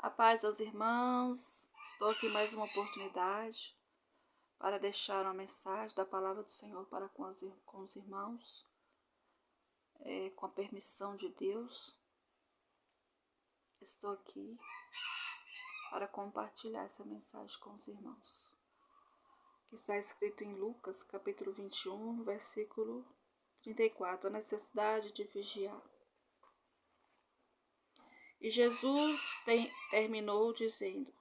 A paz aos irmãos, estou aqui mais uma oportunidade para deixar uma mensagem da palavra do Senhor para com os irmãos, com a permissão de Deus. Estou aqui para compartilhar essa mensagem com os irmãos, que está escrito em Lucas, capítulo 21, versículo 34, a necessidade de vigiar. E Jesus terminou dizendo: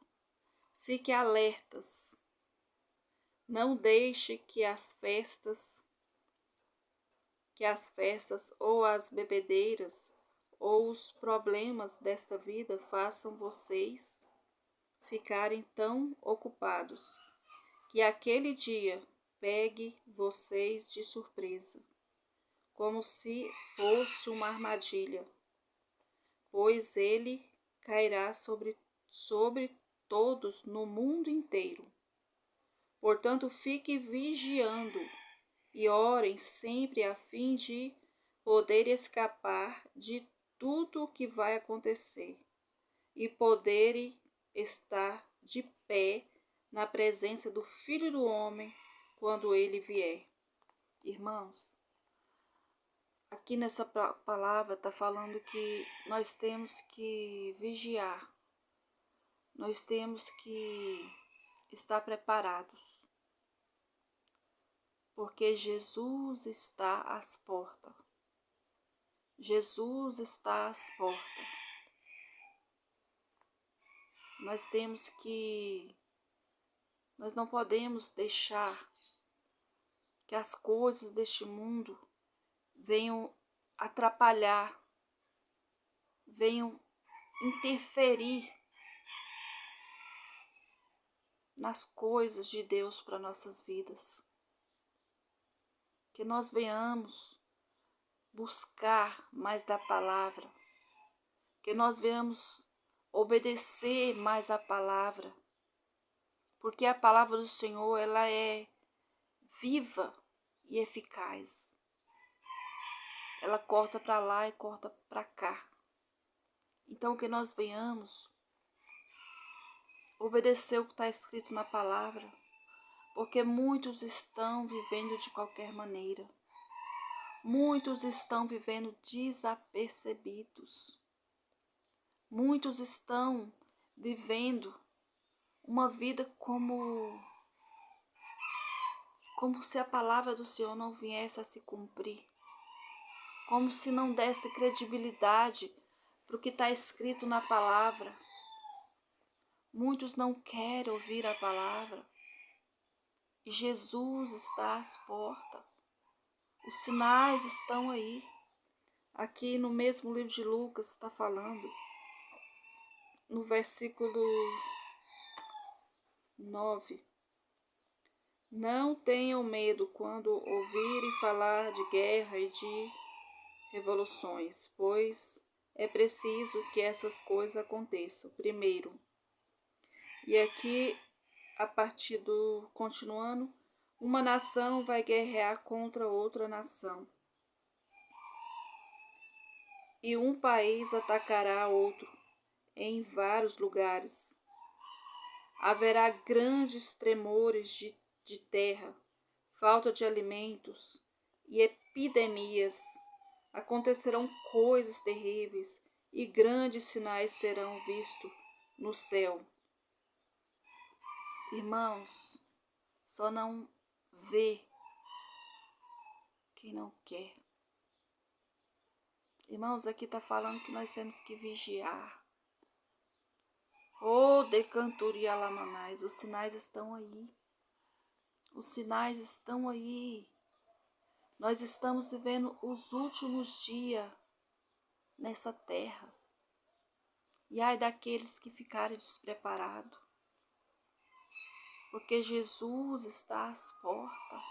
fique alertas, não deixe que as festas ou as bebedeiras ou os problemas desta vida façam vocês ficarem tão ocupados que aquele dia pegue vocês de surpresa, como se fosse uma armadilha, pois ele cairá sobre todos no mundo inteiro. Portanto, fiquem vigiando e orem sempre a fim de poder escapar de tudo o que vai acontecer e poderem estar de pé na presença do Filho do Homem quando ele vier. Irmãos, aqui nessa palavra está falando que nós temos que vigiar, nós temos que estar preparados, porque Jesus está às portas. Jesus está às portas. Nós não podemos deixar que as coisas deste mundo venham atrapalhar, venham interferir nas coisas de Deus para nossas vidas. Que nós venhamos buscar mais da palavra, que nós venhamos obedecer mais a palavra, porque a palavra do Senhor, ela é viva e eficaz. Ela corta para lá e corta para cá. Então que nós venhamos obedecer o que está escrito na palavra, porque muitos estão vivendo de qualquer maneira. Muitos estão vivendo desapercebidos. Muitos estão vivendo uma vida como se a palavra do Senhor não viesse a se cumprir. Como se não desse credibilidade para o que está escrito na palavra. Muitos não querem ouvir a palavra. E Jesus está às portas. Os sinais estão aí. Aqui no mesmo livro de Lucas está falando, no versículo 9. Não tenham medo quando ouvirem falar de guerra e de revoluções, pois é preciso que essas coisas aconteçam primeiro. E aqui, a partir do continuando, uma nação vai guerrear contra outra nação, e um país atacará outro em vários lugares. Haverá grandes tremores de terra, falta de alimentos e epidemias. Acontecerão coisas terríveis e grandes sinais serão vistos no céu. Irmãos, só não vê quem não quer. Irmãos, aqui está falando que nós temos que vigiar. Oh, decanturi alamanais, os sinais estão aí. Os sinais estão aí. Nós estamos vivendo os últimos dias nessa terra. E ai daqueles que ficarem despreparados. Porque Jesus está às portas.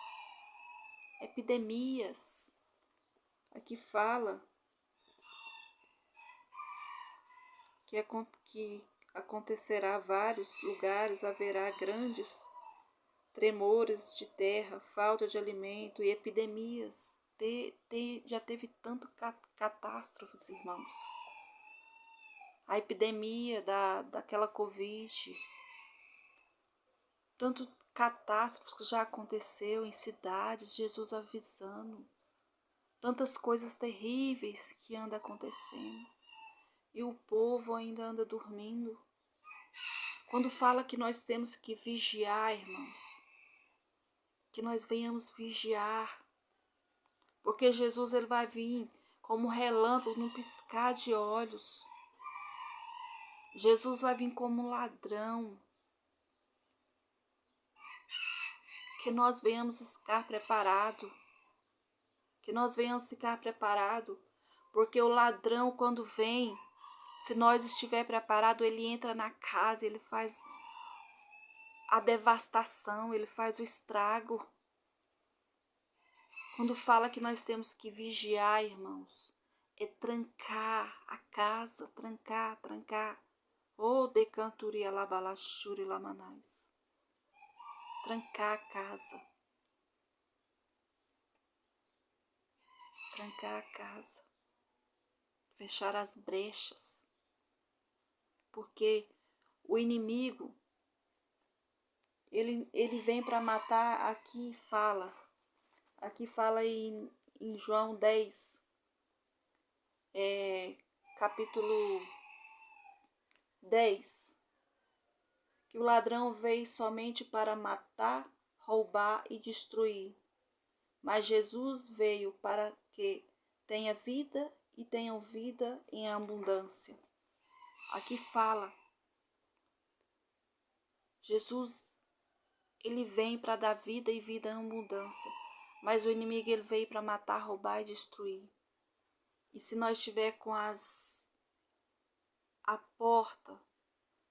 Epidemias. Aqui fala que acontecerá vários lugares, haverá grandes tremores de terra, falta de alimento e epidemias. Já teve tanto catástrofes, irmãos. a epidemia daquela Covid, tanto catástrofes que já aconteceu em cidades, Jesus avisando, tantas coisas terríveis que andam acontecendo, e o povo ainda anda dormindo. Quando fala que nós temos que vigiar, irmãos, que nós venhamos vigiar, porque Jesus ele vai vir como um relâmpago num piscar de olhos. Jesus vai vir como um ladrão. Que nós venhamos ficar preparados. Que nós venhamos ficar preparados. Porque o ladrão, quando vem, se nós estiver preparados, ele entra na casa, ele faz a devastação, ele faz o estrago. Quando fala que nós temos que vigiar, irmãos, é trancar a casa, trancar. Oh, decanturia labalachuri lamanais. Trancar a casa. Trancar a casa. Fechar as brechas. Porque o inimigo, ele vem para matar. Aqui fala em João 10, capítulo 10, que o ladrão veio somente para matar, roubar e destruir. Mas Jesus veio para que tenha vida e tenham vida em abundância. Aqui fala, Jesus, ele vem para dar vida e vida em abundância. Mas o inimigo, ele veio para matar, roubar e destruir. E se nós estiver com a porta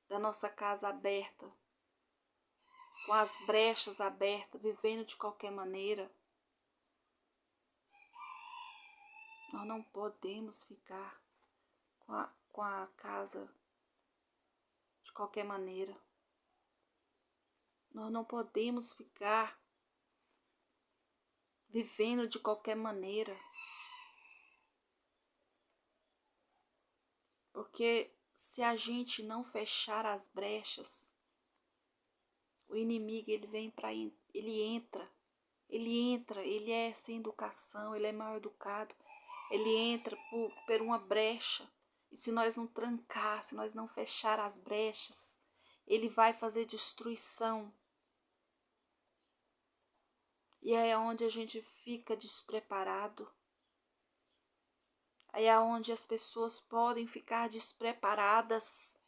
da nossa casa aberta, com as brechas abertas, vivendo de qualquer maneira, nós não podemos ficar com a casa de qualquer maneira. Nós não podemos ficar vivendo de qualquer maneira. Porque se a gente não fechar as brechas, o inimigo ele vem para ele entra, ele é sem educação, ele é mal educado, ele entra por uma brecha. E se nós não trancar, se nós não fechar as brechas, ele vai fazer destruição. E aí é onde a gente fica despreparado. Aí é onde as pessoas podem ficar despreparadas.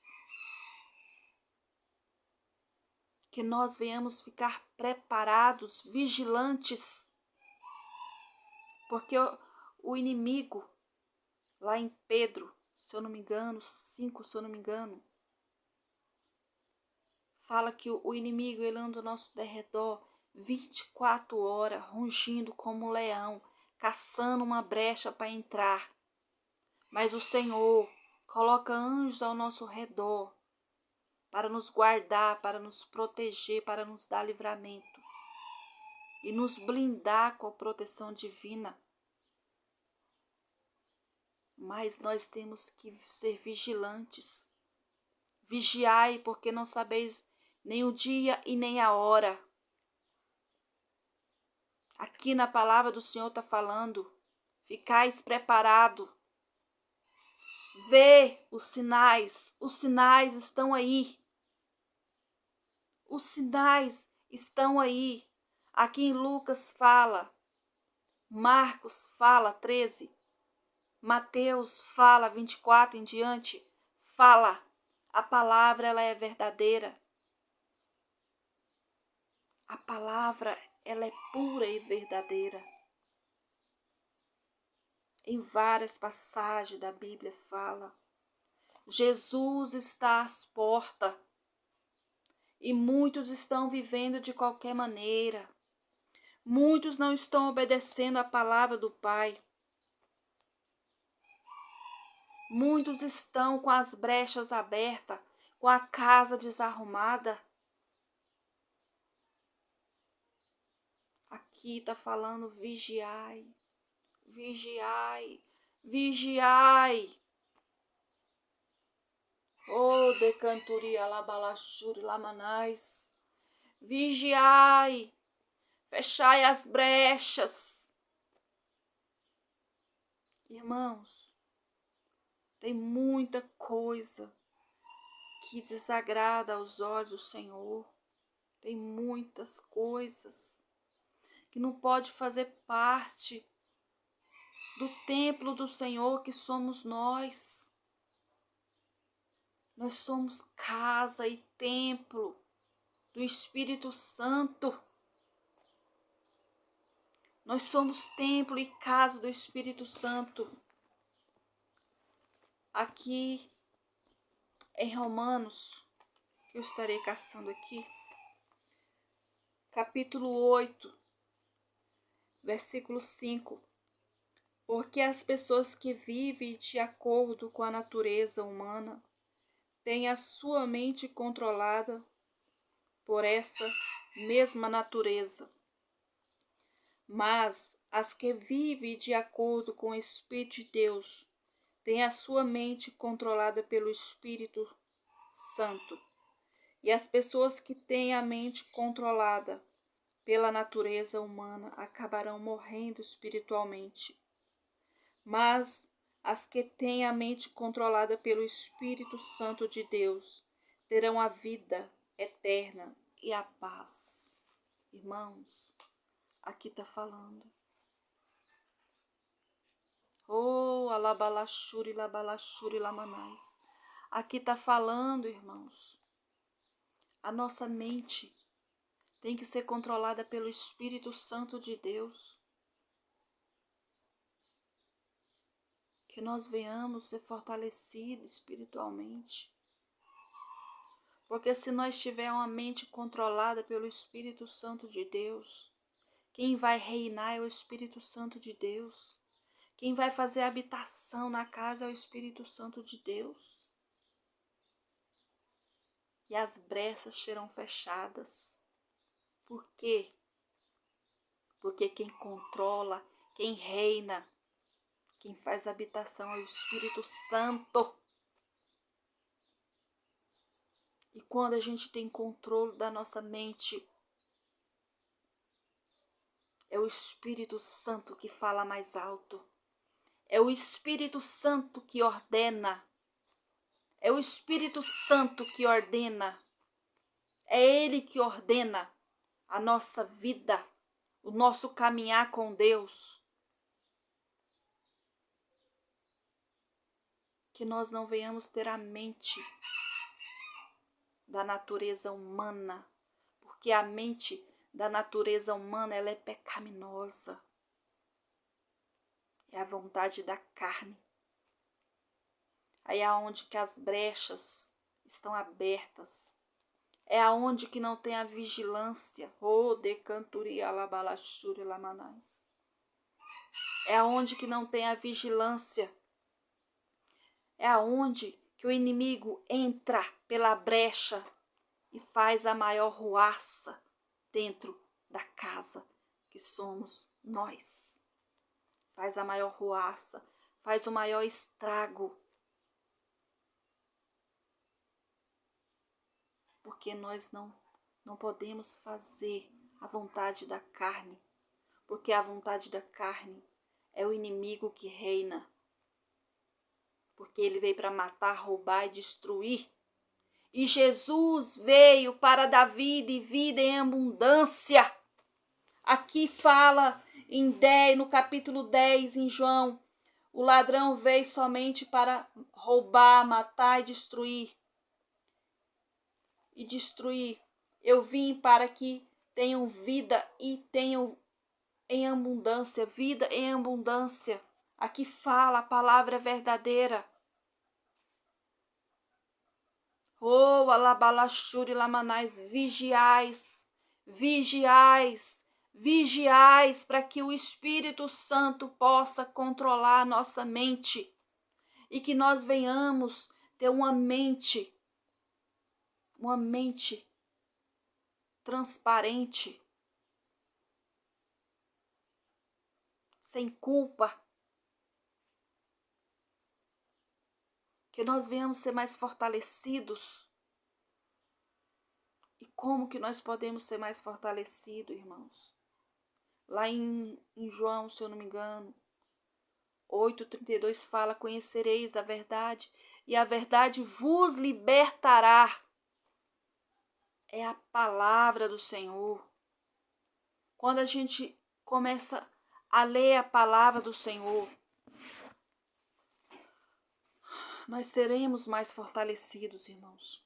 Que nós venhamos ficar preparados, vigilantes. Porque o inimigo, lá em Pedro, se eu não me engano, 5, se eu não me engano, fala que o inimigo ele anda ao nosso derredor 24 horas, rugindo como um leão, caçando uma brecha para entrar. Mas o Senhor coloca anjos ao nosso redor para nos guardar, para nos proteger, para nos dar livramento e nos blindar com a proteção divina. Mas nós temos que ser vigilantes. Vigiai, porque não sabeis nem o dia e nem a hora. Aqui na palavra do Senhor está falando, ficais preparado. Vê os sinais estão aí. Os sinais estão aí. Aqui em Lucas fala, Marcos fala 13, Mateus fala 24 em diante, fala. A palavra ela é verdadeira. A palavra ela é pura e verdadeira. Em várias passagens da Bíblia fala. Jesus está às portas. E muitos estão vivendo de qualquer maneira. Muitos não estão obedecendo a palavra do Pai. Muitos estão com as brechas abertas, com a casa desarrumada. Aqui está falando vigiai, vigiai, vigiai. Oh, decanturi alabalachuri lamanais. Vigiai, fechai as brechas. Irmãos, tem muita coisa que desagrada aos olhos do Senhor. Tem muitas coisas que não pode fazer parte do templo do Senhor que somos nós. Nós somos casa e templo do Espírito Santo. Nós somos templo e casa do Espírito Santo. Aqui em Romanos, que eu estarei caçando aqui, capítulo 8, versículo 5. Porque as pessoas que vivem de acordo com a natureza humana têm a sua mente controlada por essa mesma natureza. Mas as que vivem de acordo com o Espírito de Deus têm a sua mente controlada pelo Espírito Santo. E as pessoas que têm a mente controlada pela natureza humana acabarão morrendo espiritualmente. Mas as que têm a mente controlada pelo Espírito Santo de Deus terão a vida eterna e a paz. Irmãos, aqui está falando. Oh, alabalachuri, labalachuri, lamanais. Aqui está falando, irmãos. A nossa mente tem que ser controlada pelo Espírito Santo de Deus. Que nós venhamos ser fortalecidos espiritualmente. Porque se nós tivermos uma mente controlada pelo Espírito Santo de Deus, quem vai reinar é o Espírito Santo de Deus. Quem vai fazer habitação na casa é o Espírito Santo de Deus. E as brechas serão fechadas. Por quê? Porque quem controla, quem reina, quem faz habitação é o Espírito Santo. E quando a gente tem controle da nossa mente, é o Espírito Santo que fala mais alto. É o Espírito Santo que ordena. É o Espírito Santo que ordena. É Ele que ordena a nossa vida, o nosso caminhar com Deus. Que nós não venhamos ter a mente da natureza humana, porque a mente da natureza humana ela é pecaminosa. É a vontade da carne. Aí é onde que as brechas estão abertas. É aonde que não tem a vigilância. Oh, decanturi alabalachuri lamanais. É aonde que não tem a vigilância. É aonde que o inimigo entra pela brecha e faz a maior ruaça dentro da casa que somos nós. Faz a maior ruaça, faz o maior estrago. Porque nós não podemos fazer a vontade da carne. Porque a vontade da carne é o inimigo que reina. Porque ele veio para matar, roubar e destruir. E Jesus veio para dar vida e vida em abundância. Aqui fala no capítulo 10, em João, o ladrão veio somente para roubar, matar e destruir. Eu vim para que tenham vida e tenham em abundância, vida em abundância. Aqui fala, a palavra é verdadeira. Oh, alabalachuri lamanais, vigiais, vigiais, vigiais, para que o Espírito Santo possa controlar a nossa mente e que nós venhamos ter uma mente transparente, sem culpa. Que nós venhamos ser mais fortalecidos. E como que nós podemos ser mais fortalecidos, irmãos? Lá em João, se eu não me engano, 8:32 fala: conhecereis a verdade e a verdade vos libertará. É a palavra do Senhor. Quando a gente começa a ler a palavra do Senhor, nós seremos mais fortalecidos, irmãos.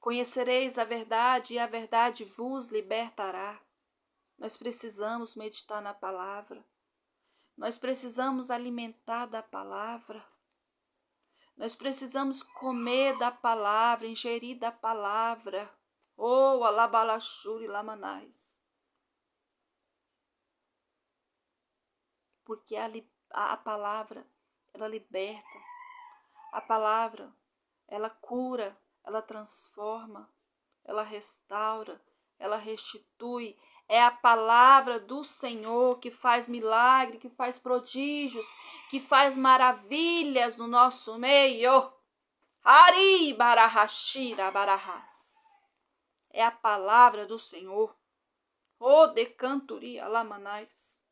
Conhecereis a verdade e a verdade vos libertará. Nós precisamos meditar na palavra. Nós precisamos alimentar da palavra. Nós precisamos comer da palavra, ingerir da palavra. Oh, alabalachuri lamanais. Porque a palavra, ela liberta. A palavra, ela cura, ela transforma, ela restaura, ela restitui. É a palavra do Senhor que faz milagre, que faz prodígios, que faz maravilhas no nosso meio. Ari barahashira barahas. É a palavra do Senhor. O decanturi alamanais.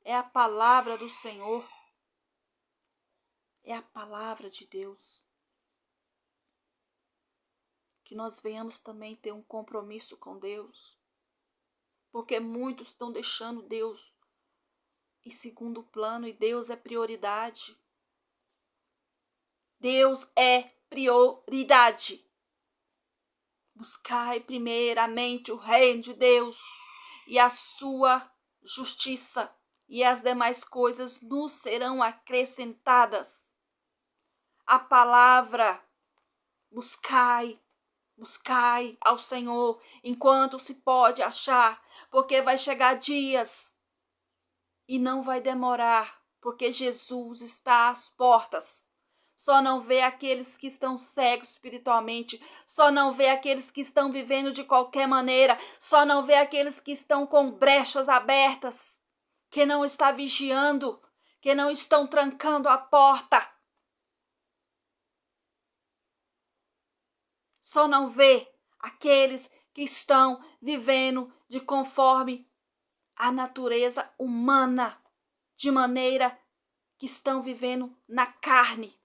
É a palavra do Senhor. É a palavra de Deus. Que nós venhamos também ter um compromisso com Deus. Porque muitos estão deixando Deus em segundo plano e Deus é prioridade. Deus é prioridade. Buscai primeiramente o reino de Deus e a sua justiça, e as demais coisas nos serão acrescentadas. A palavra, buscai ao Senhor enquanto se pode achar, porque vai chegar dias e não vai demorar, porque Jesus está às portas. Só não vê aqueles que estão cegos espiritualmente, só não vê aqueles que estão vivendo de qualquer maneira, só não vê aqueles que estão com brechas abertas, que não está vigiando, que não estão trancando a porta. Só não vê aqueles que estão vivendo de conforme a natureza humana, de maneira que estão vivendo na carne,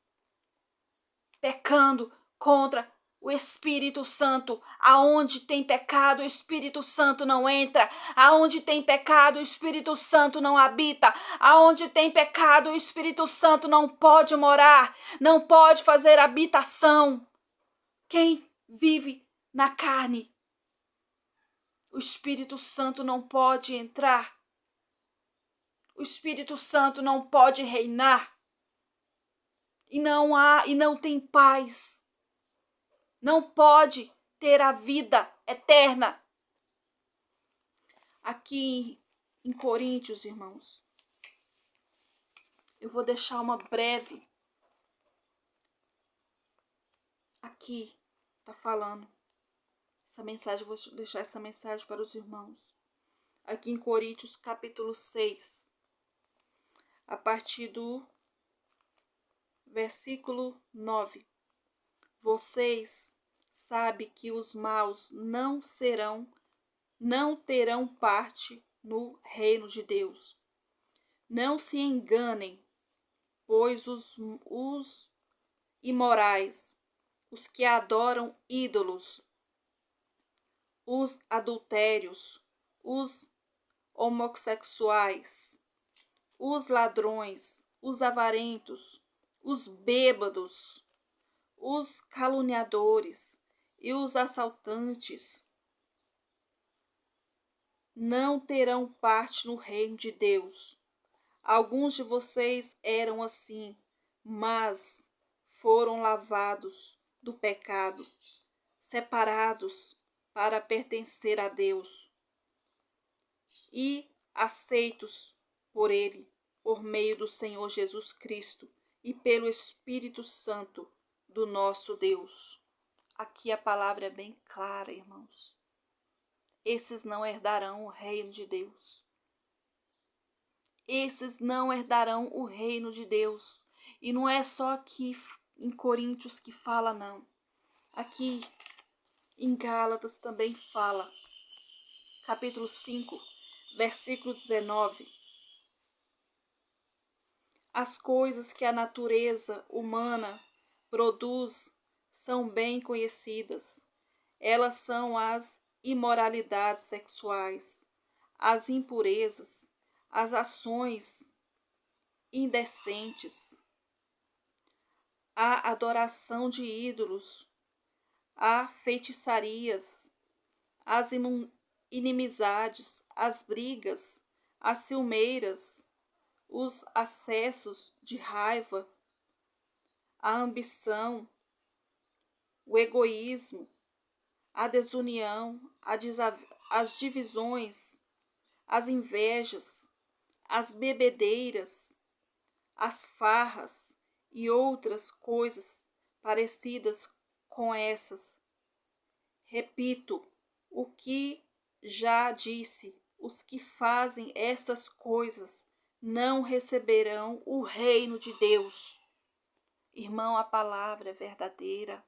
pecando contra o Espírito Santo. Aonde tem pecado, o Espírito Santo não entra. Aonde tem pecado, o Espírito Santo não habita. Aonde tem pecado, o Espírito Santo não pode morar, não pode fazer habitação. Quem vive na carne, o Espírito Santo não pode entrar. O Espírito Santo não pode reinar. E não tem paz. Não pode ter a vida eterna. Aqui em Coríntios, irmãos, eu vou deixar uma breve. Aqui tá falando essa mensagem, eu vou deixar essa mensagem para os irmãos. Aqui em Coríntios, capítulo 6, a partir do versículo 9. Vocês sabem que os maus não terão parte no reino de Deus. Não se enganem, pois os imorais, os que adoram ídolos, os adultérios, os homossexuais, os ladrões, os avarentos, os bêbados, os caluniadores e os assaltantes não terão parte no reino de Deus. Alguns de vocês eram assim, mas foram lavados do pecado, separados para pertencer a Deus e aceitos por Ele, por meio do Senhor Jesus Cristo e pelo Espírito Santo do nosso Deus. Aqui a palavra é bem clara, irmãos. Esses não herdarão o reino de Deus. Esses não herdarão o reino de Deus. E não é só aqui em Coríntios que fala, não. Aqui em Gálatas também fala. Capítulo 5, versículo 19. As coisas que a natureza humana produz são bem conhecidas. Elas são as imoralidades sexuais, as impurezas, as ações indecentes, a adoração de ídolos, a feitiçarias, as inimizades, as brigas, as ciumeiras, os acessos de raiva, a ambição, o egoísmo, a desunião, as divisões, as invejas, as bebedeiras, as farras e outras coisas parecidas com essas. Repito o que já disse: os que fazem essas coisas não receberão o reino de Deus. Irmão, a palavra é verdadeira.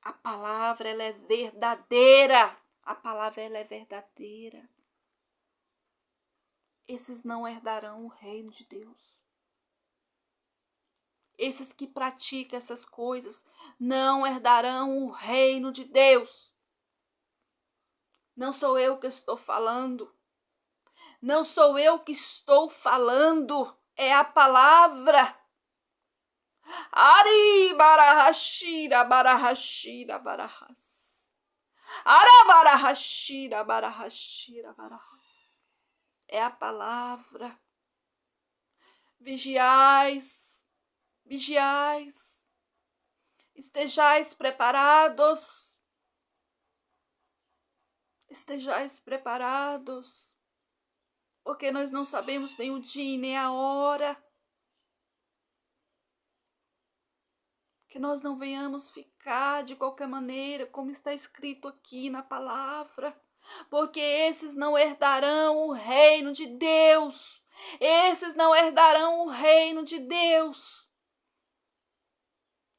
A palavra, ela é verdadeira. A palavra, ela é verdadeira. Esses não herdarão o reino de Deus. Esses que praticam essas coisas não herdarão o reino de Deus. Não sou eu que estou falando. Não sou eu que estou falando. É a palavra. Ari barahashira barahashira barahas. Ara barahashira barahashira barahas. É a palavra. Vigiais, vigiais. Estejais preparados. Estejais preparados. Porque nós não sabemos nem o dia nem a hora. Que nós não venhamos ficar de qualquer maneira, como está escrito aqui na palavra. Porque esses não herdarão o reino de Deus. Esses não herdarão o reino de Deus.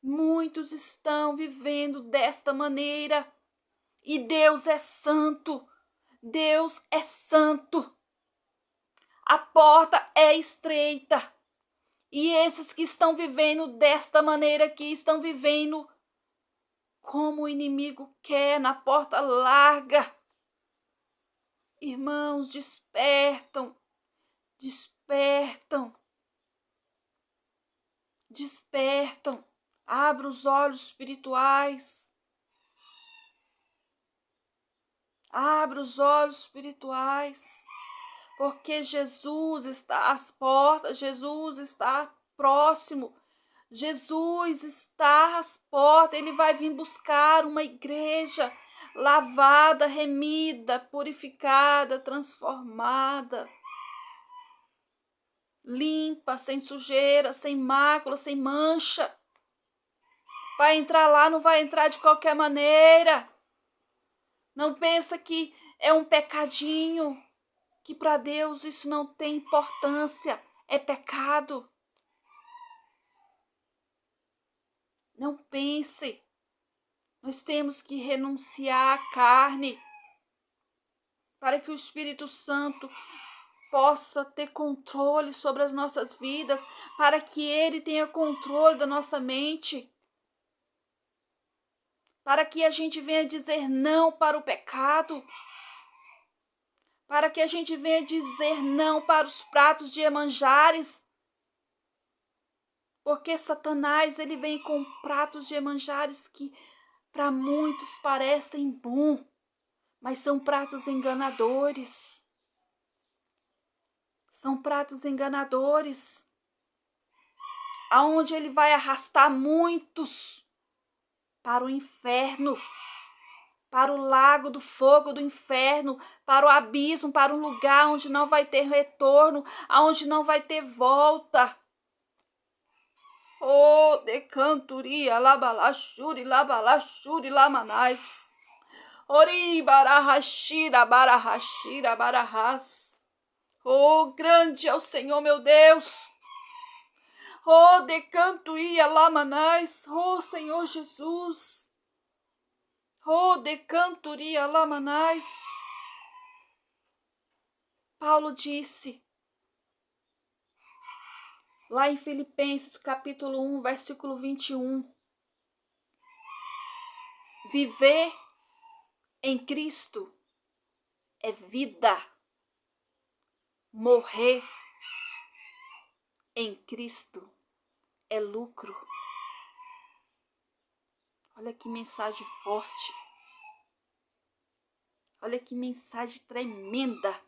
Muitos estão vivendo desta maneira. E Deus é santo. Deus é santo. A porta é estreita. E esses que estão vivendo desta maneira aqui, estão vivendo como o inimigo quer, na porta larga. Irmãos, despertam, despertam, despertam. Abra os olhos espirituais. Abra os olhos espirituais. Porque Jesus está às portas, Jesus está próximo, Jesus está às portas, Ele vai vir buscar uma igreja lavada, remida, purificada, transformada, limpa, sem sujeira, sem mácula, sem mancha. Vai entrar lá, não vai entrar de qualquer maneira. Não pensa que é um pecadinho. Que para Deus isso não tem importância, é pecado. Não pense. Nós temos que renunciar à carne para que o Espírito Santo possa ter controle sobre as nossas vidas, para que Ele tenha controle da nossa mente, para que a gente venha dizer não para o pecado, para que a gente venha dizer não para os pratos de Iemanjares, porque Satanás, ele vem com pratos de Iemanjares que para muitos parecem bom, mas são pratos enganadores. São pratos enganadores, aonde ele vai arrastar muitos para o inferno, para o lago do fogo do inferno, para o abismo, para um lugar onde não vai ter retorno, aonde não vai ter volta. Oh, decanturia, labalachuri, lamanais. Ori, barahashira, barahas. Oh, grande é o Senhor, meu Deus. Oh, decanto ia lamanais. Oh, Senhor Jesus. Oh, decantoria lamanais. Paulo disse, lá em Filipenses capítulo 1, versículo 21, viver em Cristo é vida, morrer em Cristo é lucro. Olha que mensagem forte. Olha que mensagem tremenda.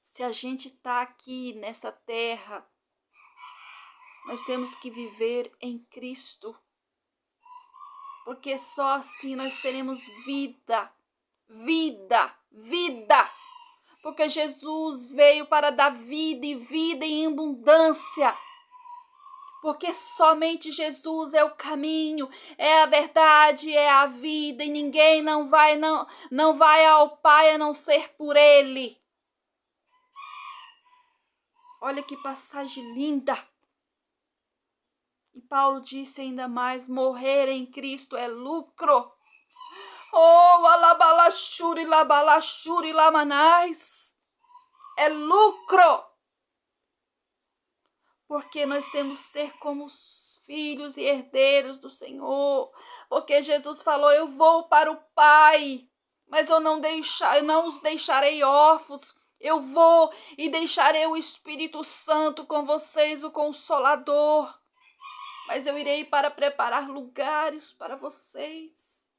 Se a gente está aqui nessa terra, nós temos que viver em Cristo. Porque só assim nós teremos vida, vida, vida. Porque Jesus veio para dar vida e vida em abundância. Porque somente Jesus é o caminho, é a verdade, é a vida. E ninguém não vai ao Pai a não ser por Ele. Olha que passagem linda. E Paulo disse ainda mais, morrer em Cristo é lucro. Oh, alabalachuri, labalachuri, lamanais. É lucro. Porque nós temos que ser como os filhos e herdeiros do Senhor. Porque Jesus falou, eu vou para o Pai, mas eu não os deixarei órfãos. Eu vou e deixarei o Espírito Santo com vocês, o Consolador. Mas eu irei para preparar lugares para vocês.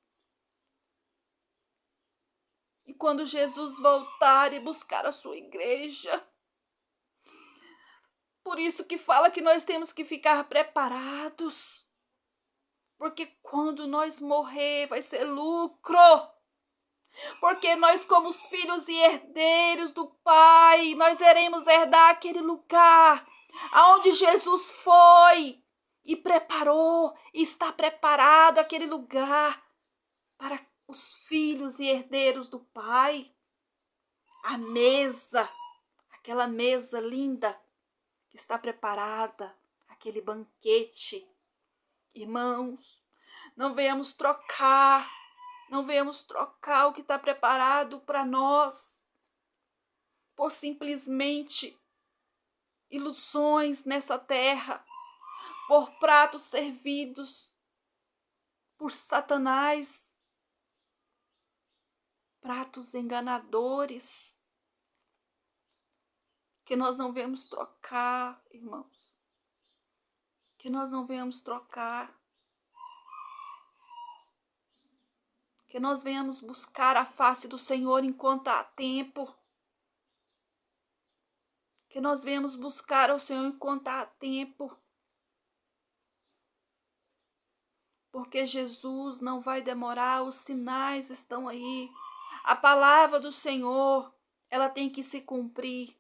E quando Jesus voltar e buscar a sua igreja, por isso que fala que nós temos que ficar preparados. Porque quando nós morrer vai ser lucro. Porque nós, como os filhos e herdeiros do Pai, nós iremos herdar aquele lugar aonde Jesus foi e preparou, e está preparado aquele lugar para os filhos e herdeiros do Pai. A mesa, aquela mesa linda que está preparada, aquele banquete. Irmãos, não venhamos trocar o que está preparado para nós por simplesmente ilusões nessa terra, por pratos servidos por Satanás, pratos enganadores, que nós não venhamos trocar, irmãos, que nós não venhamos trocar, que nós venhamos buscar a face do Senhor enquanto há tempo, que nós venhamos buscar ao Senhor enquanto há tempo, porque Jesus não vai demorar, os sinais estão aí, a palavra do Senhor, ela tem que se cumprir.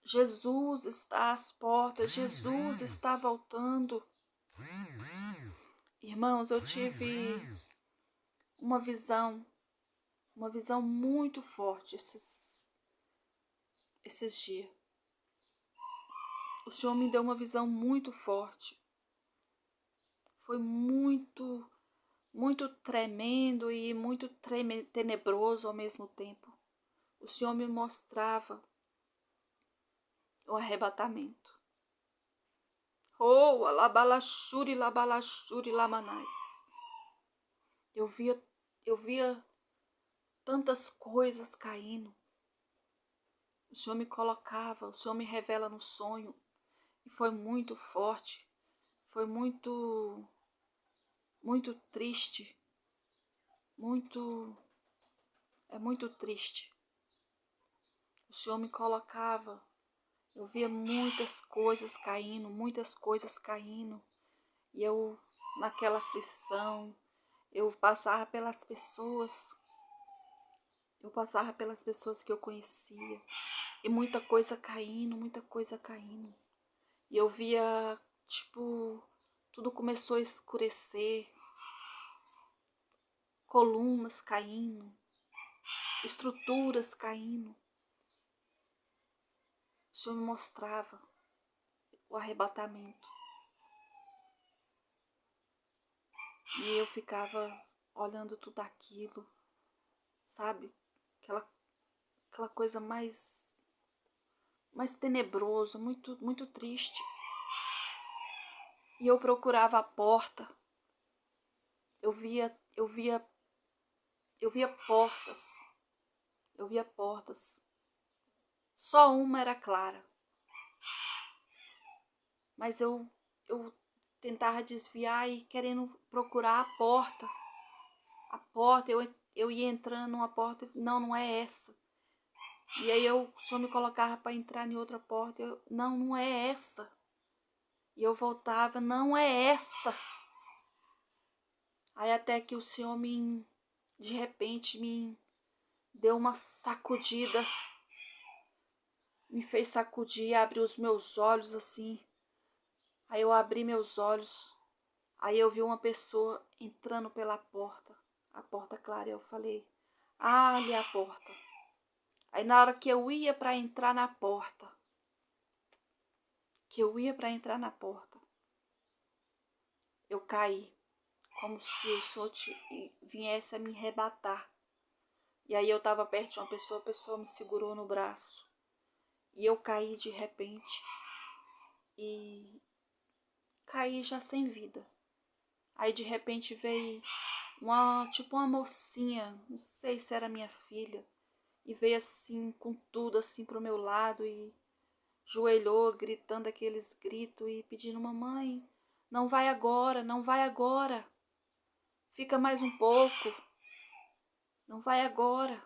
Jesus está às portas, Jesus está voltando. Irmãos, eu tive uma visão muito forte esses dias. O Senhor me deu uma visão muito forte. Foi muito, muito tremendo e muito tenebroso ao mesmo tempo. O Senhor me mostrava o arrebatamento. Oh, alabalachuri, lamanais. Eu via tantas coisas caindo. O Senhor me colocava, o Senhor me revela no sonho. E foi muito forte. Foi muito, muito triste. É muito triste. O Senhor me colocava. Eu via muitas coisas caindo. E eu, naquela aflição, eu passava pelas pessoas que eu conhecia. E muita coisa caindo. E eu via, tudo começou a escurecer. Colunas caindo. Estruturas caindo. o Senhor me mostrava o arrebatamento. E eu ficava olhando tudo aquilo, sabe? Aquela coisa mais tenebrosa, muito triste. E eu procurava a porta. Eu via portas. Eu via portas. Só uma era clara. Mas eu tentava desviar e querendo procurar a porta. A porta, eu ia entrando numa porta, não é essa. E aí o Senhor me colocava para entrar em outra porta, não é essa. E eu voltava, não é essa. Aí até que o Senhor de repente me deu uma sacudida, me fez sacudir, abriu os meus olhos assim. Aí eu abri meus olhos, aí eu vi uma pessoa entrando pela porta, a porta clara. Eu falei, ali a porta. Aí na hora que eu ia para entrar na porta, eu caí, como se o Senhor viesse a me arrebatar. E aí eu estava perto de uma pessoa, a pessoa me segurou no braço. E eu caí de repente e caí já sem vida. Aí de repente veio uma mocinha, não sei se era minha filha, e veio assim com tudo assim pro meu lado e joelhou, gritando aqueles gritos e pedindo: mamãe, não vai agora, não vai agora, fica mais um pouco, não vai agora.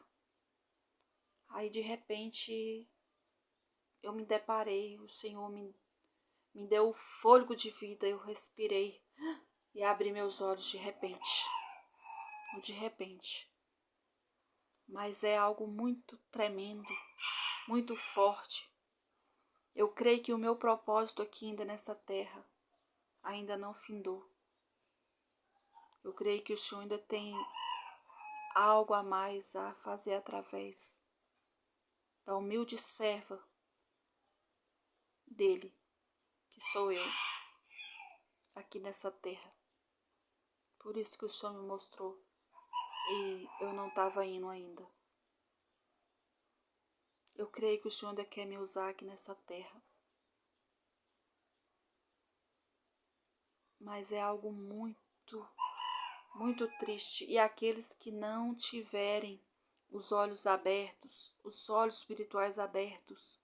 Aí de repente eu me deparei, o Senhor me deu o fôlego de vida, eu respirei e abri meus olhos de repente. Mas é algo muito tremendo, muito forte. Eu creio que o meu propósito aqui ainda nessa terra ainda não findou. Eu creio que o Senhor ainda tem algo a mais a fazer através da humilde serva dele, que sou eu, aqui nessa terra. Por isso que o Senhor me mostrou e eu não estava indo ainda. Eu creio que o Senhor ainda quer me usar aqui nessa terra. Mas é algo muito triste. E aqueles que não tiverem os olhos abertos, os olhos espirituais abertos,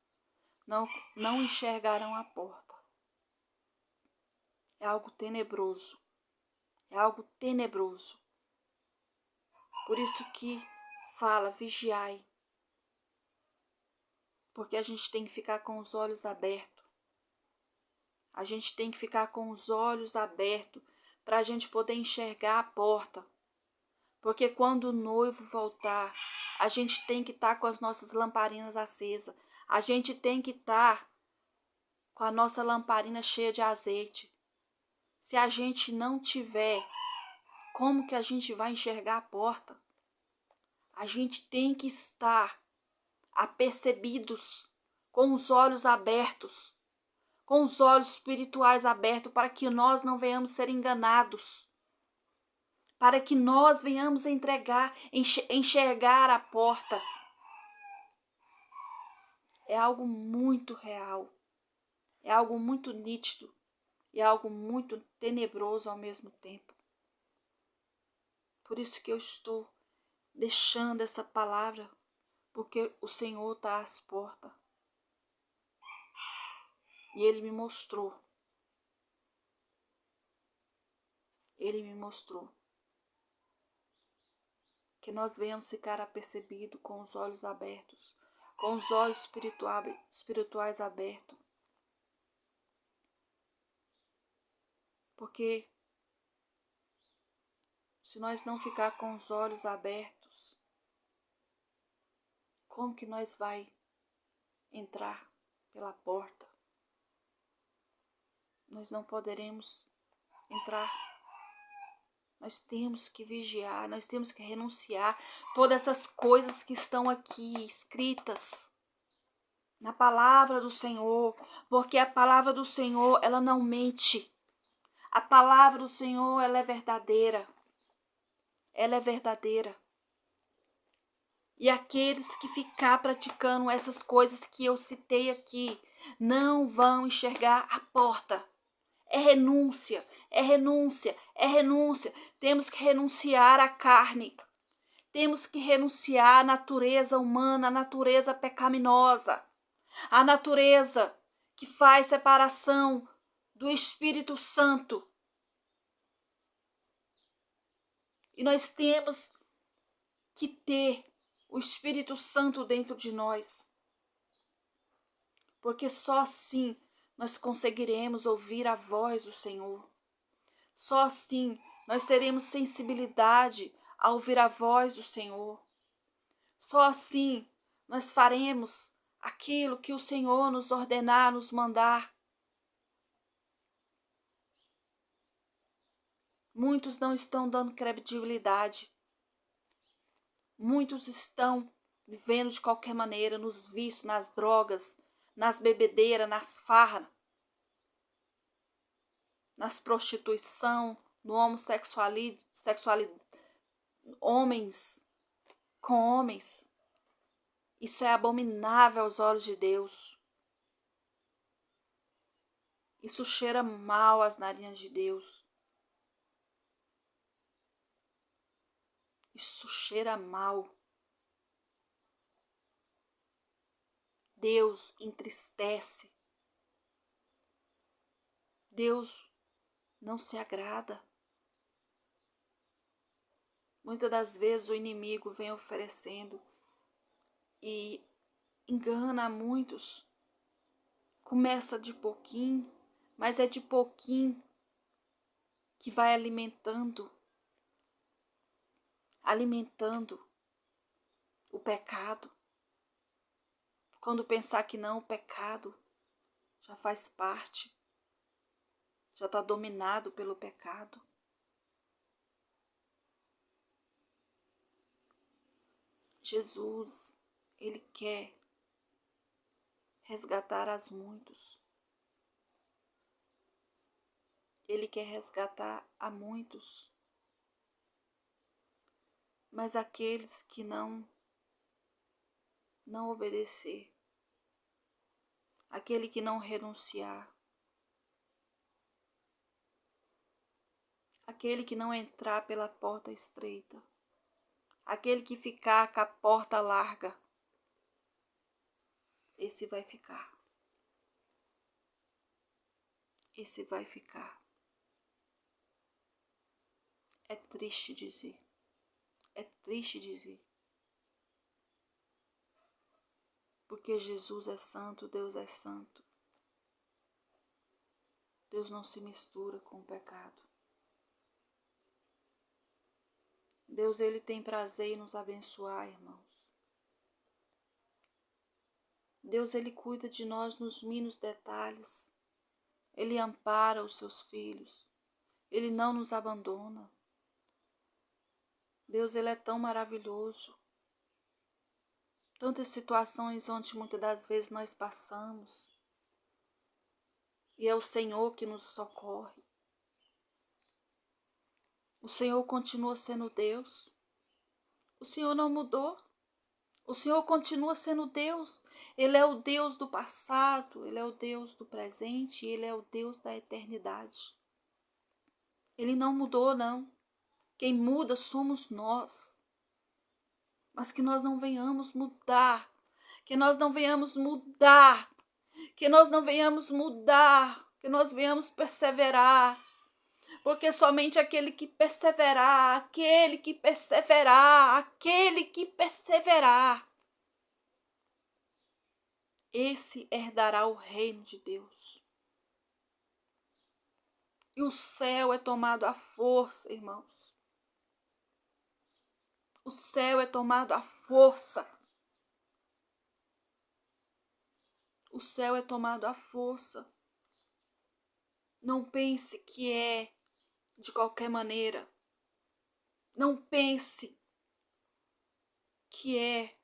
não enxergarão a porta. É algo tenebroso. É algo tenebroso. Por isso que fala, vigiai. Porque a gente tem que ficar com os olhos abertos. A gente tem que ficar com os olhos abertos para a gente poder enxergar a porta. Porque quando o noivo voltar, a gente tem que estar com as nossas lamparinas acesas. A gente tem que estar com a nossa lamparina cheia de azeite. Se a gente não tiver, como que a gente vai enxergar a porta? A gente tem que estar apercebidos, com os olhos abertos, com os olhos espirituais abertos, para que nós não venhamos ser enganados, para que nós venhamos enxergar a porta. É algo muito real, é algo muito nítido e é algo muito tenebroso ao mesmo tempo. Por isso que eu estou deixando essa palavra, porque o Senhor está às portas. E Ele me mostrou. Que nós venhamos ficar apercebidos com os olhos abertos, com os olhos espirituais abertos. Porque se nós não ficar com os olhos abertos, como que nós vai entrar pela porta? Nós não poderemos entrar. Nós temos que vigiar, nós temos que renunciar todas essas coisas que estão aqui escritas na palavra do Senhor, porque a palavra do Senhor, ela não mente. A palavra do Senhor, ela é verdadeira. Ela é verdadeira. E aqueles que ficar praticando essas coisas que eu citei aqui, não vão enxergar a porta. É renúncia, é renúncia, é renúncia. Temos que renunciar à carne. Temos que renunciar à natureza humana, à natureza pecaminosa. A natureza que faz separação do Espírito Santo. E nós temos que ter o Espírito Santo dentro de nós. Porque só assim nós conseguiremos ouvir a voz do Senhor. Só assim nós teremos sensibilidade a ouvir a voz do Senhor. Só assim nós faremos aquilo que o Senhor nos ordenar, nos mandar. Muitos não estão dando credibilidade. Muitos estão vivendo de qualquer maneira, nos vícios, nas drogas, nas bebedeiras, nas farras, nas prostituição, no homossexualismo, homens com homens. Isso é abominável aos olhos de Deus. Isso cheira mal às narinas de Deus. Isso cheira mal. Deus entristece. Deus não se agrada. Muitas das vezes o inimigo vem oferecendo e engana a muitos. Começa de pouquinho, mas é de pouquinho que vai alimentando o pecado. Quando pensar que não, o pecado já faz parte, já está dominado pelo pecado. Jesus, ele quer resgatar as muitos. Ele quer resgatar a muitos. Mas aqueles que não obedecer, aquele que não renunciar, aquele que não entrar pela porta estreita, aquele que ficar com a porta larga, esse vai ficar. Esse vai ficar. É triste dizer. É triste dizer. Porque Jesus é santo, Deus é santo. Deus não se mistura com o pecado. Deus, ele tem prazer em nos abençoar, irmãos. Deus, ele cuida de nós nos mínimos detalhes. Ele ampara os seus filhos. Ele não nos abandona. Deus, ele é tão maravilhoso. Tantas situações onde muitas das vezes nós passamos. E é o Senhor que nos socorre. O Senhor continua sendo Deus. O Senhor não mudou. O Senhor continua sendo Deus. Ele é o Deus do passado, ele é o Deus do presente, ele é o Deus da eternidade. Ele não mudou, não. Quem muda somos nós. Mas que nós não venhamos mudar. Que nós não venhamos mudar. Que nós não venhamos mudar. Que nós venhamos perseverar. Porque somente aquele que perseverar, esse herdará o reino de Deus. E o céu é tomado à força, irmãos. O céu é tomado à força. O céu é tomado à força. Não pense que é de qualquer maneira. Não pense que é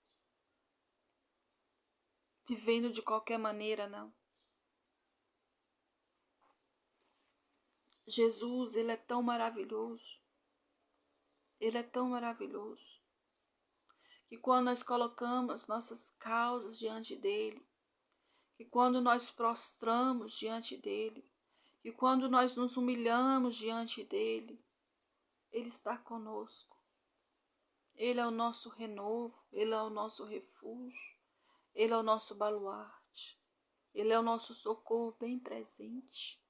vivendo de qualquer maneira, não. Jesus, Ele é tão maravilhoso. Ele é tão maravilhoso. Que quando nós colocamos nossas causas diante dEle, que quando nós prostramos diante dEle, que quando nós nos humilhamos diante dEle, Ele está conosco. Ele é o nosso renovo, Ele é o nosso refúgio, Ele é o nosso baluarte, Ele é o nosso socorro bem presente.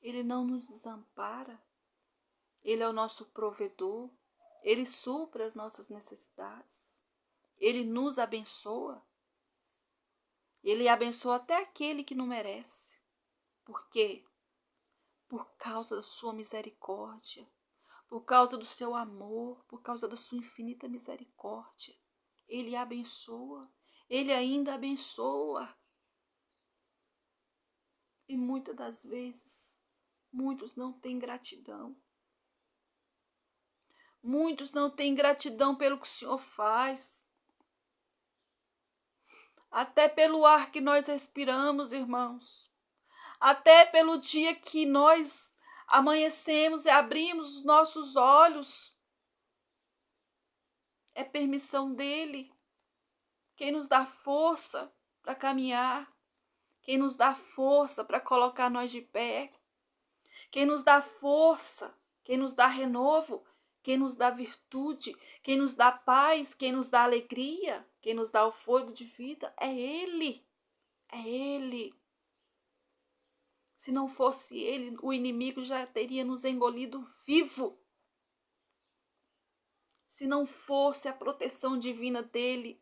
Ele não nos desampara, Ele é o nosso provedor, Ele supre as nossas necessidades, Ele nos abençoa, Ele abençoa até aquele que não merece. Por quê? Por causa da sua misericórdia, por causa do seu amor, por causa da sua infinita misericórdia. Ele abençoa, Ele ainda abençoa. E muitas das vezes, muitos não têm gratidão. Muitos não têm gratidão pelo que o Senhor faz. Até pelo ar que nós respiramos, irmãos. Até pelo dia que nós amanhecemos e abrimos os nossos olhos. É permissão dele. Quem nos dá força para caminhar. Quem nos dá força para colocar nós de pé. Quem nos dá força. Quem nos dá renovo. Quem nos dá virtude. Quem nos dá paz. Quem nos dá alegria. Quem nos dá o fôlego de vida. É Ele. É Ele. Se não fosse Ele, o inimigo já teria nos engolido vivo. Se não fosse a proteção divina dEle,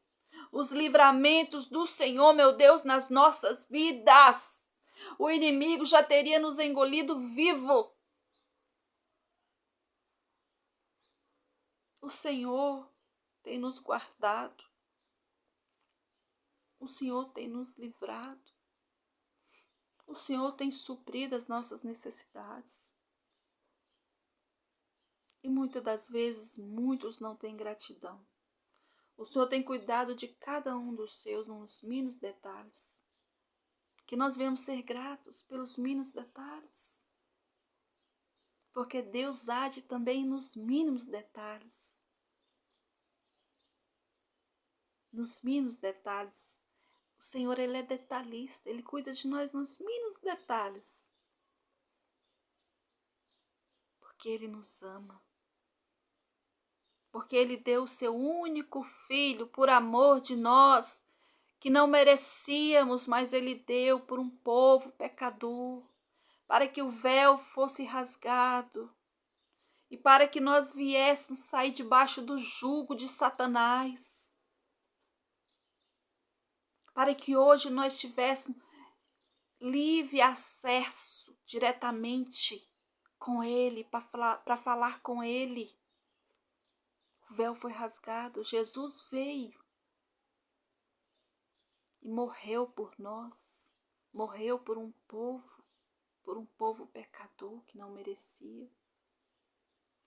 os livramentos do Senhor, meu Deus, nas nossas vidas, o inimigo já teria nos engolido vivo. O Senhor tem nos guardado. O Senhor tem nos livrado. O Senhor tem suprido as nossas necessidades. E muitas das vezes, muitos não têm gratidão. O Senhor tem cuidado de cada um dos seus nos mínimos detalhes. Que nós venhamos ser gratos pelos mínimos detalhes. Porque Deus age também nos mínimos detalhes. Nos mínimos detalhes. O Senhor, Ele é detalhista. Ele cuida de nós nos mínimos detalhes. Porque Ele nos ama. Porque Ele deu o seu único filho por amor de nós, que não merecíamos, mas Ele deu por um povo pecador, para que o véu fosse rasgado e para que nós viéssemos sair debaixo do jugo de Satanás, para que hoje nós tivéssemos livre acesso diretamente com Ele, para falar com Ele. O véu foi rasgado, Jesus veio e morreu por nós, morreu por um povo pecador que não merecia,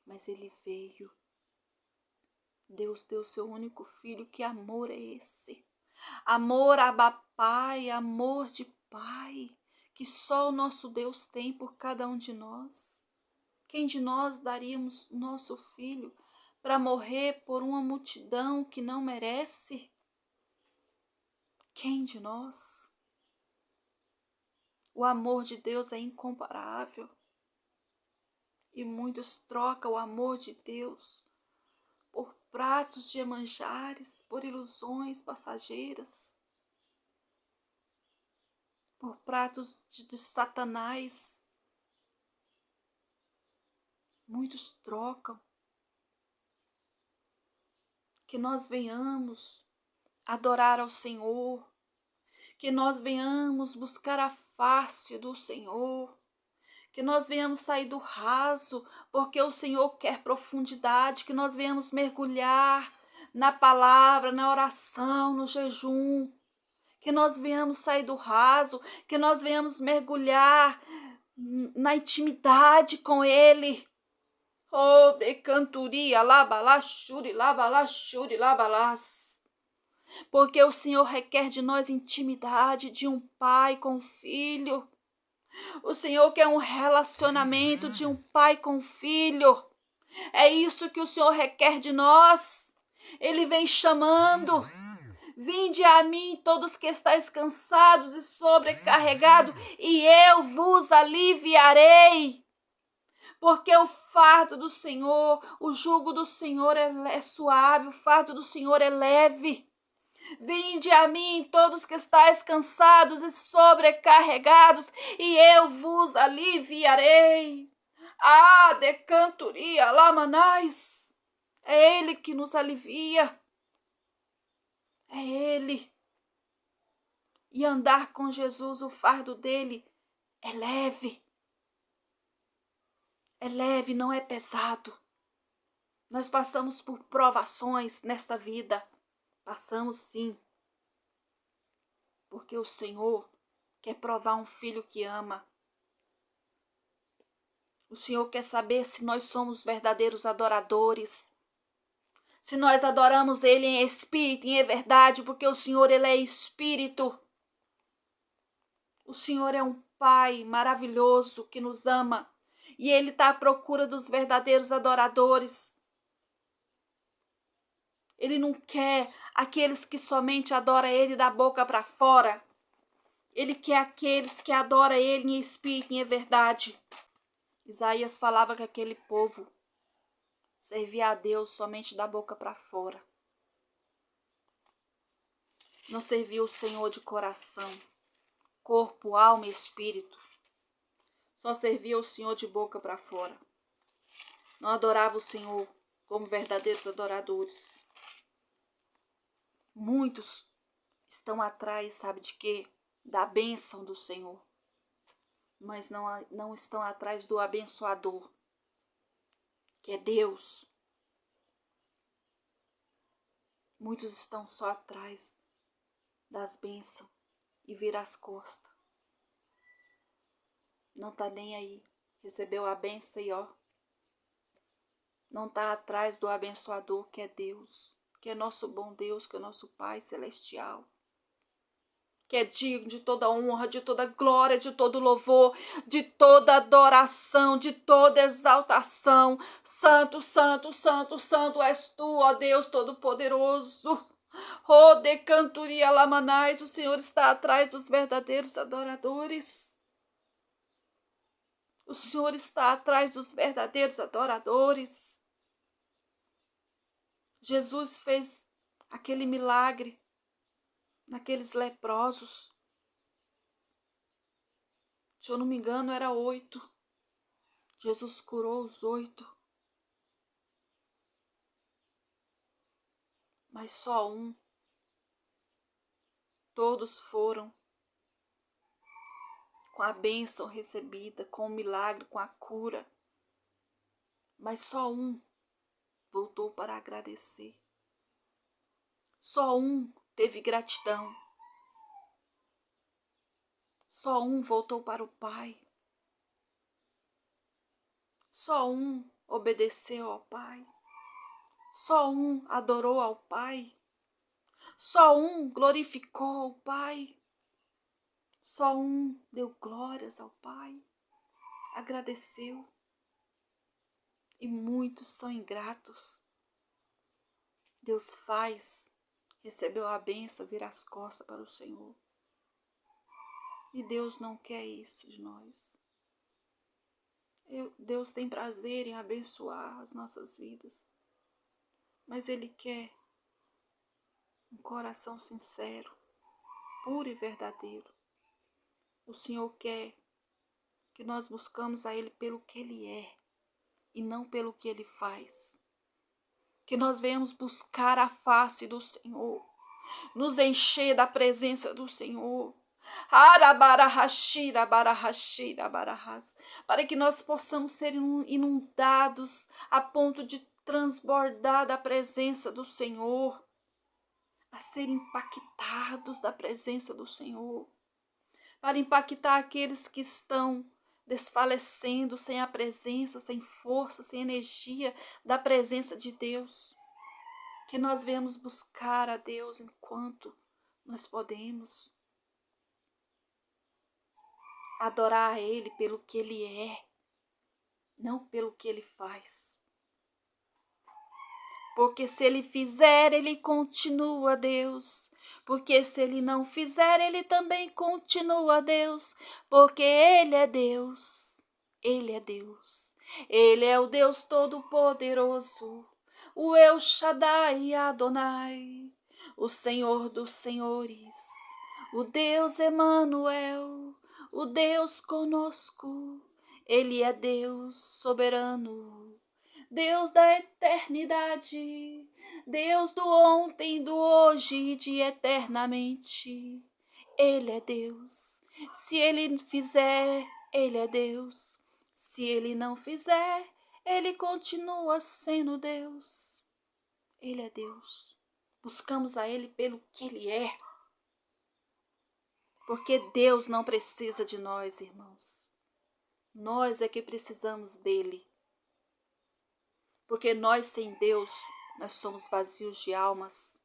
mas Ele veio. Deus deu seu único filho. Que amor é esse? Amor Abba Pai, amor de Pai, que só o nosso Deus tem por cada um de nós. Quem de nós daríamos nosso filho para morrer por uma multidão que não merece? Quem de nós? O amor de Deus é incomparável. E muitos trocam o amor de Deus por pratos de manjares, por ilusões passageiras, por pratos de Satanás. Muitos trocam. Que nós venhamos adorar ao Senhor, que nós venhamos buscar a face do Senhor, que nós venhamos sair do raso, porque o Senhor quer profundidade, que nós venhamos mergulhar na palavra, na oração, no jejum, que nós venhamos sair do raso, que nós venhamos mergulhar na intimidade com Ele. Oh, de cantoria, labalá, xuri, labalás. porque o Senhor requer de nós intimidade de um pai com o filho. O Senhor quer um relacionamento de um pai com o filho. É isso que o Senhor requer de nós. Ele vem chamando. Vinde a mim, todos que estáis cansados e sobrecarregados, e eu vos aliviarei. Porque o fardo do Senhor, o jugo do Senhor é suave, o fardo do Senhor é leve. Vinde a mim, todos que estáis cansados e sobrecarregados, e eu vos aliviarei. Ah, decanturia, lamanais. É Ele que nos alivia. É Ele. E andar com Jesus, o fardo dele é leve. É leve, não é pesado. Nós passamos por provações nesta vida. Passamos sim. Porque o Senhor quer provar um filho que ama. O Senhor quer saber se nós somos verdadeiros adoradores. Se nós adoramos Ele em espírito e em verdade, porque o Senhor, Ele é espírito. O Senhor é um Pai maravilhoso que nos ama. E Ele está à procura dos verdadeiros adoradores. Ele não quer aqueles que somente adoram Ele da boca para fora. Ele quer aqueles que adoram Ele em espírito e em verdade. Isaías falava que aquele povo servia a Deus somente da boca para fora. Não servia o Senhor de coração, corpo, alma e espírito. Só servia o Senhor de boca para fora. Não adorava o Senhor como verdadeiros adoradores. Muitos estão atrás, sabe de quê? Da bênção do Senhor. Mas não estão atrás do abençoador, que é Deus. Muitos estão só atrás das bênçãos e viram as costas. Não tá nem aí. Recebeu a bênção e ó. Não tá atrás do abençoador, que é Deus. Que é nosso bom Deus, que é nosso Pai celestial. Que é digno de toda honra, de toda glória, de todo louvor, de toda adoração, de toda exaltação. Santo, santo, santo, santo és tu, ó Deus Todo-Poderoso. Oh, decanturia lamanais, o Senhor está atrás dos verdadeiros adoradores. O Senhor está atrás dos verdadeiros adoradores. Jesus fez aquele milagre naqueles leprosos. Se eu não me engano, era 8. Jesus curou os 8. Mas só um. Todos foram com a bênção recebida, com o milagre, com a cura. Mas só um voltou para agradecer. Só um teve gratidão. Só um voltou para o Pai. Só um obedeceu ao Pai. Só um adorou ao Pai. Só um glorificou ao Pai. Só um deu glórias ao Pai. Agradeceu. E muitos são ingratos. Deus faz, recebeu a bênção, vira as costas para o Senhor. E Deus não quer isso de nós. Deus tem prazer em abençoar as nossas vidas. Mas Ele quer um coração sincero, puro e verdadeiro. O Senhor quer que nós buscamos a Ele pelo que Ele é e não pelo que Ele faz. Que nós venhamos buscar a face do Senhor, nos encher da presença do Senhor. Para que nós possamos ser inundados a ponto de transbordar da presença do Senhor, a ser impactados da presença do Senhor, para impactar aqueles que estão desfalecendo sem a presença, sem força, sem energia da presença de Deus. Que nós venhamos buscar a Deus enquanto nós podemos. Adorar a Ele pelo que Ele é, não pelo que Ele faz. Porque se Ele fizer, Ele continua Deus. Porque se Ele não fizer, Ele também continua Deus. Porque Ele é Deus. Ele é Deus. Ele é o Deus Todo-Poderoso. O El Shaddai Adonai. O Senhor dos Senhores. O Deus Emanuel. O Deus conosco. Ele é Deus soberano. Deus da eternidade, Deus do ontem, do hoje e de eternamente. Ele é Deus. Se Ele fizer, Ele é Deus. Se Ele não fizer, Ele continua sendo Deus. Ele é Deus. Buscamos a Ele pelo que Ele é. Porque Deus não precisa de nós, irmãos. Nós é que precisamos dEle. Porque nós sem Deus, nós somos vazios de almas.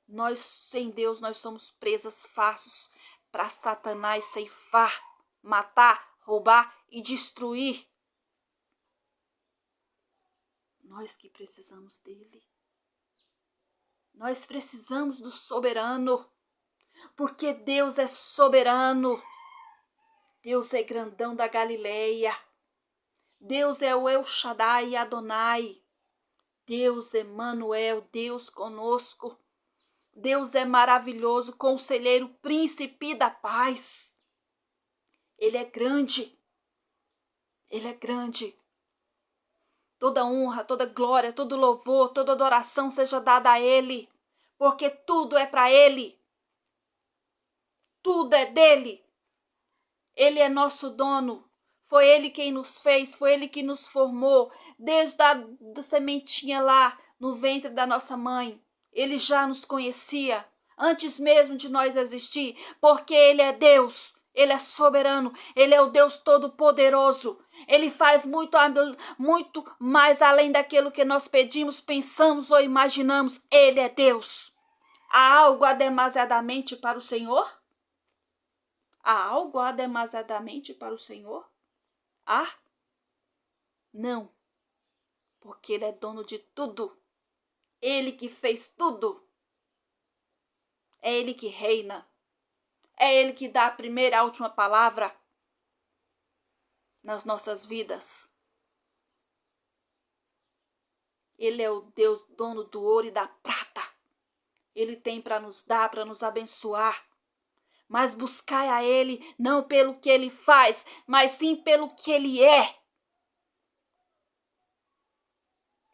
Nós sem Deus, nós somos presas fáceis para Satanás ceifar, matar, roubar e destruir. Nós que precisamos dele. Nós precisamos do soberano. Porque Deus é soberano. Deus é grandão da Galileia. Deus é o El Shaddai Adonai. Deus Emanuel, Deus conosco. Deus é maravilhoso, conselheiro, príncipe da paz. Ele é grande. Ele é grande. Toda honra, toda glória, todo louvor, toda adoração seja dada a Ele. Porque tudo é para Ele. Tudo é dele. Ele é nosso dono. Foi Ele quem nos fez, foi Ele que nos formou, desde a sementinha lá no ventre da nossa mãe. Ele já nos conhecia, antes mesmo de nós existir, porque Ele é Deus, Ele é soberano, Ele é o Deus Todo-Poderoso. Ele faz muito mais além daquilo que nós pedimos, pensamos ou imaginamos. Ele é Deus. Há algo demasiadamente para o Senhor? Há algo demasiadamente para o Senhor? Há? Não, porque Ele é dono de tudo. Ele que fez tudo. É Ele que reina. É Ele que dá a primeira e a última palavra nas nossas vidas. Ele é o Deus dono do ouro e da prata. Ele tem para nos dar, para nos abençoar. Mas buscai a Ele não pelo que Ele faz, mas sim pelo que Ele é.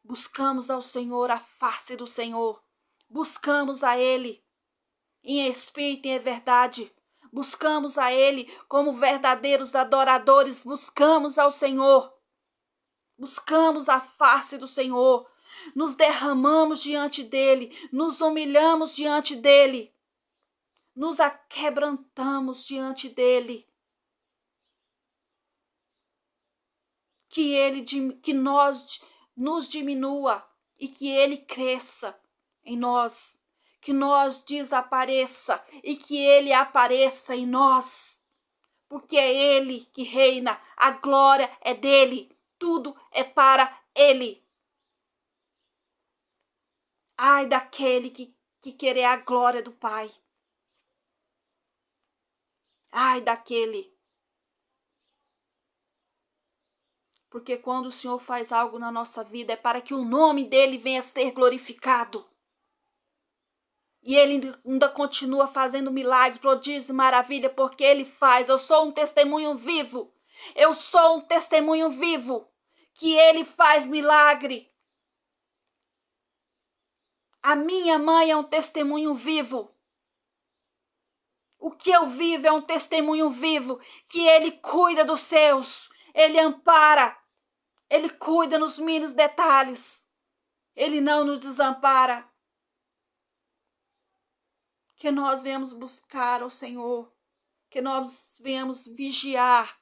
Buscamos ao Senhor, a face do Senhor. Buscamos a Ele em espírito e em verdade. Buscamos a Ele como verdadeiros adoradores. Buscamos ao Senhor. Buscamos a face do Senhor. Nos derramamos diante dEle. Nos humilhamos diante dEle. Nos aquebrantamos diante dEle. Que nós nos diminua e que Ele cresça em nós. Que nós desapareça e que Ele apareça em nós. Porque é Ele que reina, a glória é dEle, tudo é para Ele. Ai daquele que querer a glória do Pai. Ai daquele. Porque quando o Senhor faz algo na nossa vida é para que o nome dele venha a ser glorificado. E ele ainda continua fazendo milagre, prodígio e maravilha, porque ele faz. Eu sou um testemunho vivo. Eu sou um testemunho vivo que ele faz milagre. A minha mãe é um testemunho vivo. O que eu vivo é um testemunho vivo, que ele cuida dos seus, ele ampara, ele cuida nos mínimos detalhes, ele não nos desampara. Que nós venhamos buscar ao Senhor, que nós venhamos vigiar,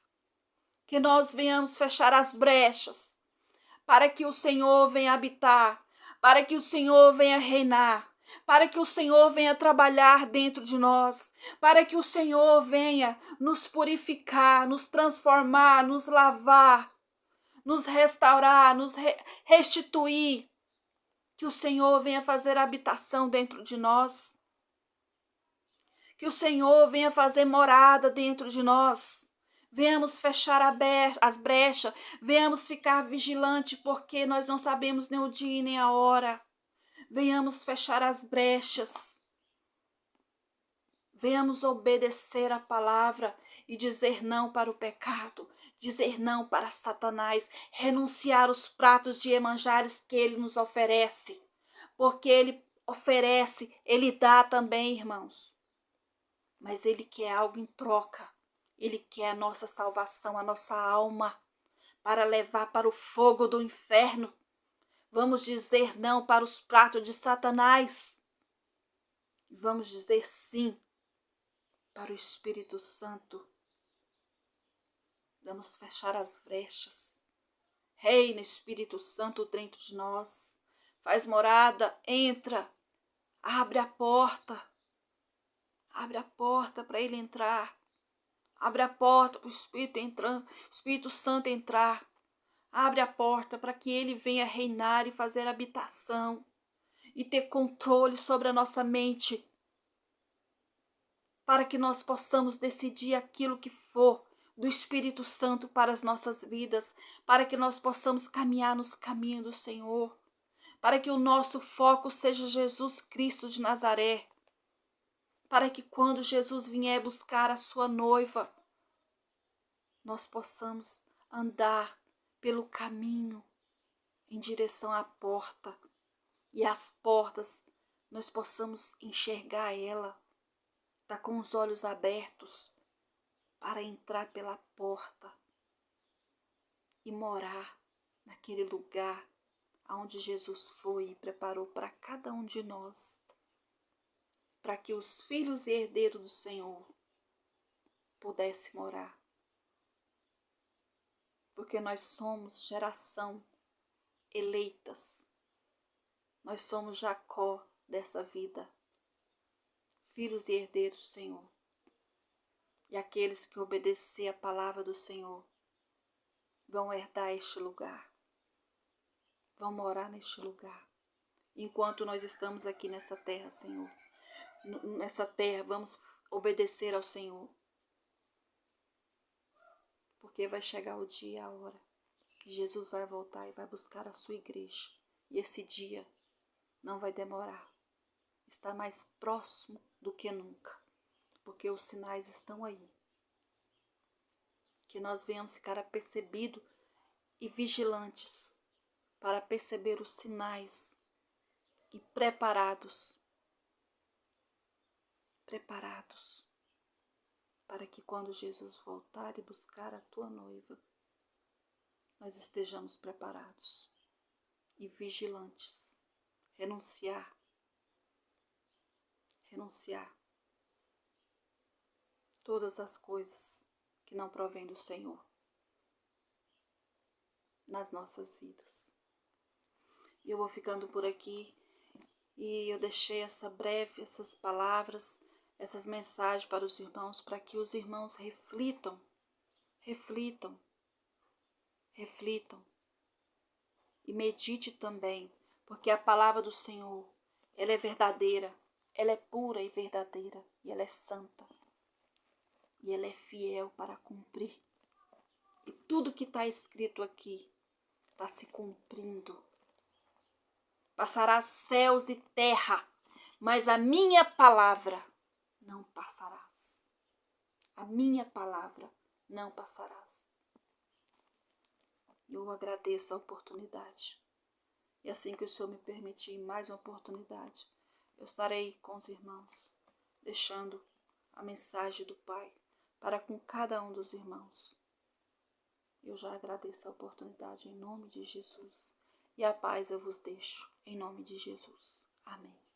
que nós venhamos fechar as brechas, para que o Senhor venha habitar, para que o Senhor venha reinar, para que o Senhor venha trabalhar dentro de nós, para que o Senhor venha nos purificar, nos transformar, nos lavar, nos restaurar, nos restituir. Que o Senhor venha fazer habitação dentro de nós. Que o Senhor venha fazer morada dentro de nós. Venhamos fechar as brechas, venhamos ficar vigilante, porque nós não sabemos nem o dia nem a hora. Venhamos fechar as brechas. Venhamos obedecer a palavra e dizer não para o pecado, dizer não para Satanás, renunciar os pratos de manjares que ele nos oferece, porque ele oferece, ele dá também, irmãos. Mas ele quer algo em troca. Ele quer a nossa salvação, a nossa alma, para levar para o fogo do inferno. Vamos dizer não para os pratos de Satanás. Vamos dizer sim para o Espírito Santo. Vamos fechar as brechas. Reina, Espírito Santo, dentro de nós. Faz morada, entra. Abre a porta. Abre a porta para ele entrar. Abre a porta para o Espírito Santo entrar. Abre a porta para que ele venha reinar e fazer habitação e ter controle sobre a nossa mente, para que nós possamos decidir aquilo que for do Espírito Santo para as nossas vidas, para que nós possamos caminhar nos caminhos do Senhor, para que o nosso foco seja Jesus Cristo de Nazaré, para que quando Jesus vier buscar a sua noiva, nós possamos andar pelo caminho em direção à porta, e as portas nós possamos enxergar ela, tá com os olhos abertos para entrar pela porta e morar naquele lugar aonde Jesus foi e preparou para cada um de nós, para que os filhos e herdeiros do Senhor pudessem morar. Porque nós somos geração eleitas. Nós somos Jacó dessa vida, filhos e herdeiros do Senhor. E aqueles que obedecer a palavra do Senhor vão herdar este lugar, vão morar neste lugar. Enquanto nós estamos aqui nessa terra, Senhor, nessa terra, vamos obedecer ao Senhor. Porque vai chegar o dia e a hora que Jesus vai voltar e vai buscar a sua igreja. E esse dia não vai demorar. Está mais próximo do que nunca. Porque os sinais estão aí. Que nós venhamos ficar apercebidos e vigilantes para perceber os sinais e preparados para que quando Jesus voltar e buscar a tua noiva, nós estejamos preparados e vigilantes. Renunciar todas as coisas que não provêm do Senhor nas nossas vidas. E eu vou ficando por aqui, e eu deixei essas palavras, essas mensagens para os irmãos, para que os irmãos reflitam e medite também, porque a palavra do Senhor, ela é verdadeira, ela é pura e verdadeira, e ela é santa, e ela é fiel para cumprir. E tudo que está escrito aqui está se cumprindo. Passará céus e terra, mas a minha palavra não passarás. A minha palavra não passarás. Eu agradeço a oportunidade. E assim que o Senhor me permitir mais uma oportunidade, eu estarei com os irmãos, deixando a mensagem do Pai para com cada um dos irmãos. Eu já agradeço a oportunidade em nome de Jesus. E a paz eu vos deixo, em nome de Jesus. Amém.